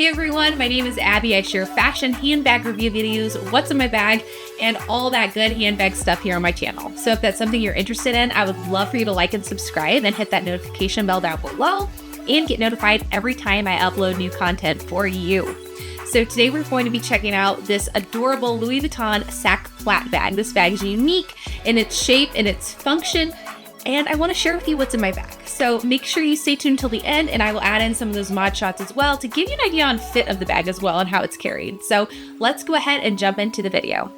Hey everyone, my name is Abby. I share fashion handbag review videos, what's in my bag, and all that good handbag stuff here on my channel. So if that's something you're interested in, I would love for you to like and subscribe and hit that notification bell down below and get notified every time I upload new content for you. So today we're going to be checking out this adorable Louis Vuitton Sac Plat bag. This bag is unique in its shape and its function, and I want to share with you what's in my bag. So make sure you stay tuned till the end, and I will add in some of those mod shots as well to give you an idea on fit of the bag as well and how it's carried. So let's go ahead and jump into the video.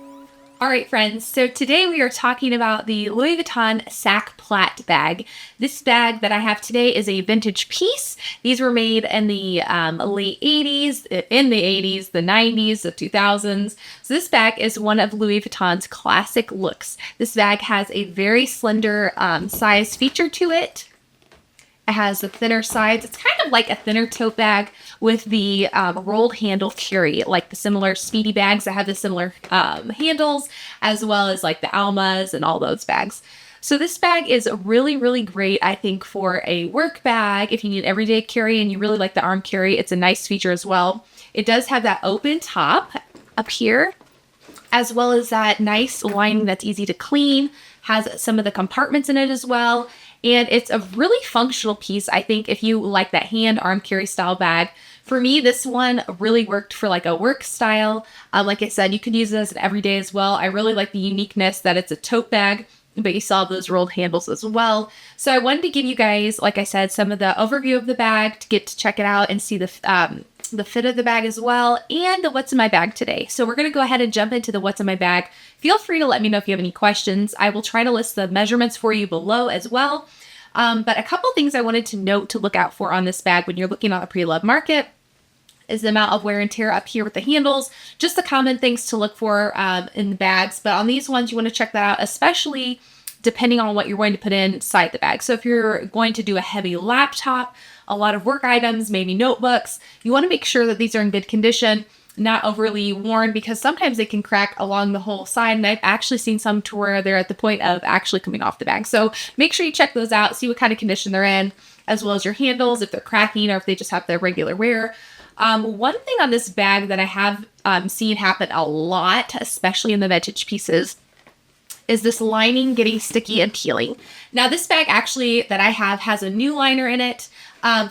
All right, friends, so today we are talking about the Louis Vuitton Sac Plat bag. This bag that I have today is a vintage piece. These were made in the late 80s, in the 80s, the 90s, the 2000s. So this bag is one of Louis Vuitton's classic looks. This bag has a very slender size feature to it. It has the thinner sides. It's kind of like a thinner tote bag with the rolled handle carry, like the similar Speedy bags that have the similar handles, as well as like the Almas and all those bags. So this bag is really, really great, I think, for a work bag. If you need everyday carry and you really like the arm carry, it's a nice feature as well. It does have that open top up here, as well as that nice lining that's easy to clean, has some of the compartments in it as well. And it's a really functional piece, I think, if you like that hand arm carry style bag. For me, this one really worked for like a work style. Like I said, you could use it as an everyday as well. I really like the uniqueness that it's a tote bag, but you saw those rolled handles as well. So I wanted to give you guys, like I said, some of the overview of the bag to get to check it out and see the fit of the bag as well, and the what's in my bag today. So we're going to go ahead and jump into the what's in my bag. Feel free to let me know if you have any questions. I will try to list the measurements for you below as well. But a couple things I wanted to note to look out for on this bag when you're looking on the pre-loved market is the amount of wear and tear up here with the handles, just the common things to look for in the bags. But on these ones, you want to check that out, especially depending on what you're going to put inside the bag. So if you're going to do a heavy laptop, a lot of work items, maybe notebooks, you want to make sure that these are in good condition, not overly worn, because sometimes they can crack along the whole side. And I've actually seen some to where they're at the point of actually coming off the bag. So make sure you check those out, see what kind of condition they're in, as well as your handles, if they're cracking or if they just have their regular wear. One thing on this bag that I have seen happen a lot, especially in the vintage pieces, is this lining getting sticky and peeling. Now this bag actually that I have has a new liner in it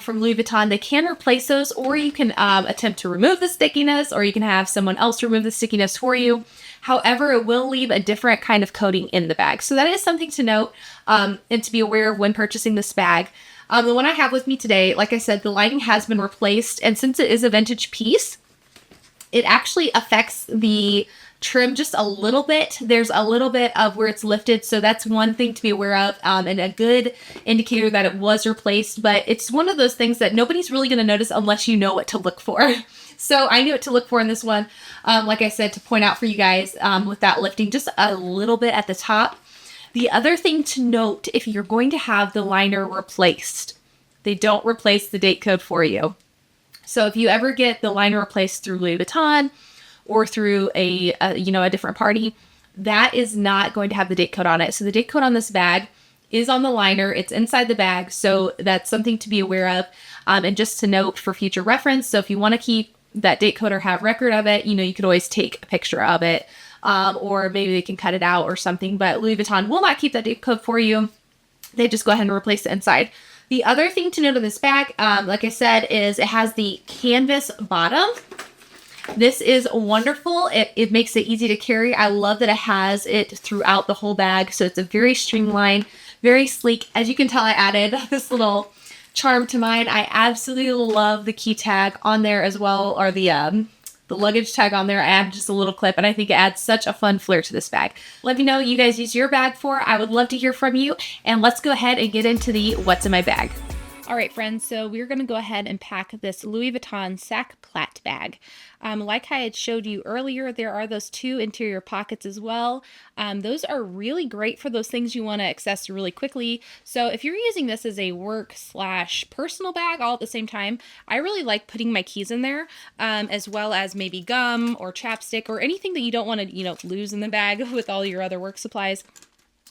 from Louis Vuitton. They can replace those, or you can attempt to remove the stickiness, or you can have someone else remove the stickiness for you. However, it will leave a different kind of coating in the bag. So that is something to note and to be aware of when purchasing this bag. The one I have with me today, like I said, the lining has been replaced, and since it is a vintage piece, it actually affects the trim just a little bit. There's a little bit of where it's lifted, so that's one thing to be aware of, and a good indicator that it was replaced. But it's one of those things that nobody's really going to notice unless you know what to look for. So I knew what to look for in this one, like I said, to point out for you guys with that lifting just a little bit at the top. The other thing to note, if you're going to have the liner replaced, they don't replace the date code for you. So if you ever get the liner replaced through Louis Vuitton or through a different party, that is not going to have the date code on it. So the date code on this bag is on the liner. It's inside the bag. So that's something to be aware of. And just to note for future reference. So if you want to keep that date code or have record of it, you could always take a picture of it. Or maybe they can cut it out or something. But Louis Vuitton will not keep that date code for you. They just go ahead and replace the inside. The other thing to note on this bag, like I said, is it has the canvas bottom. This is wonderful. It makes it easy to carry. I love that it has it throughout the whole bag. So it's a very streamlined, very sleek. As you can tell, I added this little charm to mine. I absolutely love the key tag on there as well, or the luggage tag on there. I added just a little clip, and I think it adds such a fun flair to this bag. Let me know what you guys use your bag for. I would love to hear from you. And let's go ahead and get into the what's in my bag. All right, friends, so we're going to go ahead and pack this Louis Vuitton Sac Plat bag. Like I had showed you earlier, there are those two interior pockets as well. Those are really great for those things you want to access really quickly. So if you're using this as a work/personal bag all at the same time, I really like putting my keys in there, as well as maybe gum or chapstick or anything that you don't want to, lose in the bag with all your other work supplies.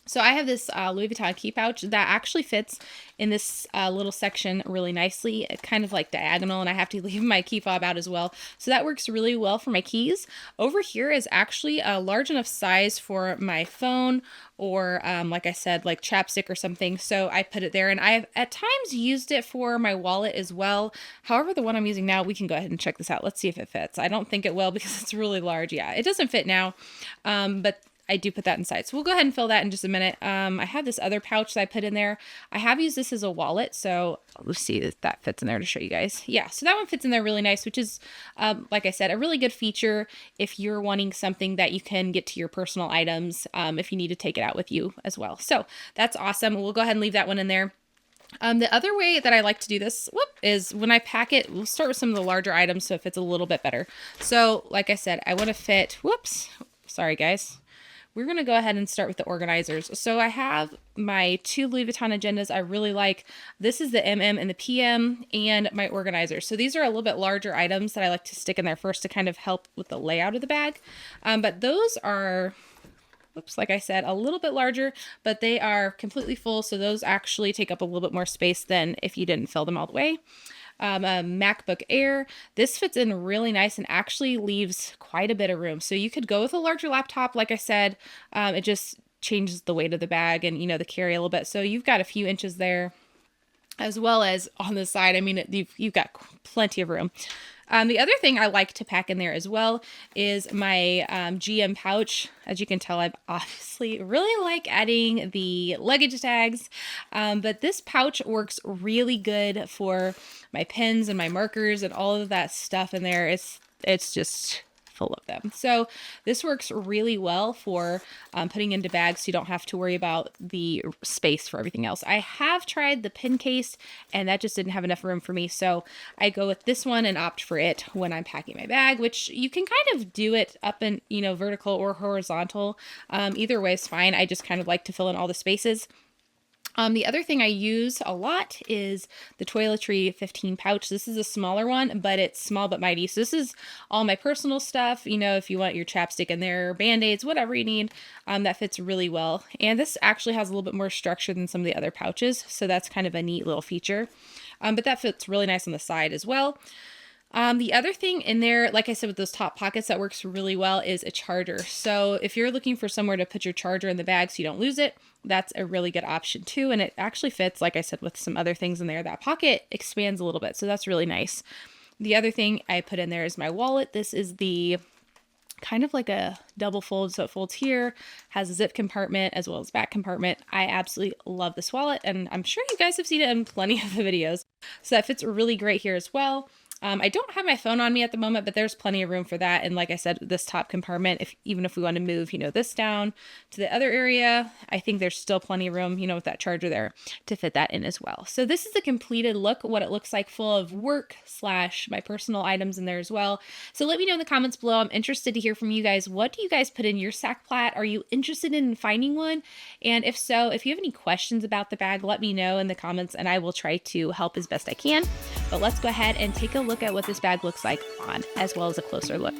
So I have this Louis Vuitton key pouch that actually fits in this little section really nicely, kind of like diagonal, and I have to leave my key fob out as well. So that works really well for my keys. Over here is actually a large enough size for my phone or like I said, like chapstick or something. So I put it there, and I have at times used it for my wallet as well. However, the one I'm using now, we can go ahead and check this out. Let's see if it fits. I don't think it will because it's really large. Yeah, it doesn't fit now, but I do put that inside. So we'll go ahead and fill that in just a minute. I have this other pouch that I put in there. I have used this as a wallet. So let's see if that fits in there to show you guys. Yeah, so that one fits in there really nice, which is, like I said, a really good feature if you're wanting something that you can get to your personal items if you need to take it out with you as well. So that's awesome. We'll go ahead and leave that one in there. The other way that I like to do this is when I pack it, we'll start with some of the larger items so it fits a little bit better. So like I said, I want to fit, sorry guys. We're going to go ahead and start with the organizers. So I have my 2 Louis Vuitton agendas I really like. This is the MM and the PM and my organizers. So these are a little bit larger items that I like to stick in there first to kind of help with the layout of the bag. But those are, like I said, a little bit larger, but they are completely full. So those actually take up a little bit more space than if you didn't fill them all the way. A MacBook Air. This fits in really nice and actually leaves quite a bit of room. So you could go with a larger laptop. Like I said, it just changes the weight of the bag and, the carry a little bit. So you've got a few inches there, as well as on the side. I mean, you've got plenty of room. The other thing I like to pack in there as well is my GM pouch. As you can tell, I obviously really like adding the luggage tags, but this pouch works really good for my pens and my markers and all of that stuff in there. It's just full of them. So this works really well for putting into bags so you don't have to worry about the space for everything else. I have tried the pin case and that just didn't have enough room for me. So I go with this one and opt for it when I'm packing my bag, which you can kind of do it up in, vertical or horizontal. Either way is fine. I just kind of like to fill in all the spaces. The other thing I use a lot is the Toiletry 15 pouch. This is a smaller one, but it's small but mighty. So this is all my personal stuff. If you want your chapstick in there, Band-Aids, whatever you need, that fits really well. And this actually has a little bit more structure than some of the other pouches. So that's kind of a neat little feature. But that fits really nice on the side as well. The other thing in there, like I said, with those top pockets that works really well is a charger. So if you're looking for somewhere to put your charger in the bag so you don't lose it, that's a really good option too. And it actually fits, like I said, with some other things in there. That pocket expands a little bit, so that's really nice. The other thing I put in there is my wallet. This is the kind of like a double fold, so it folds here, has a zip compartment as well as back compartment. I absolutely love this wallet, and I'm sure you guys have seen it in plenty of the videos. So that fits really great here as well. I don't have my phone on me at the moment, but there's plenty of room for that. And like I said, this top compartment, even if we want to move, this down to the other area, I think there's still plenty of room, with that charger there to fit that in as well. So this is the completed look, what it looks like full of work / my personal items in there as well. So let me know in the comments below. I'm interested to hear from you guys. What do you guys put in your Sac Plat? Are you interested in finding one? And if so, if you have any questions about the bag, let me know in the comments and I will try to help as best I can. But let's go ahead and take a look at what this bag looks like on, as well as a closer look.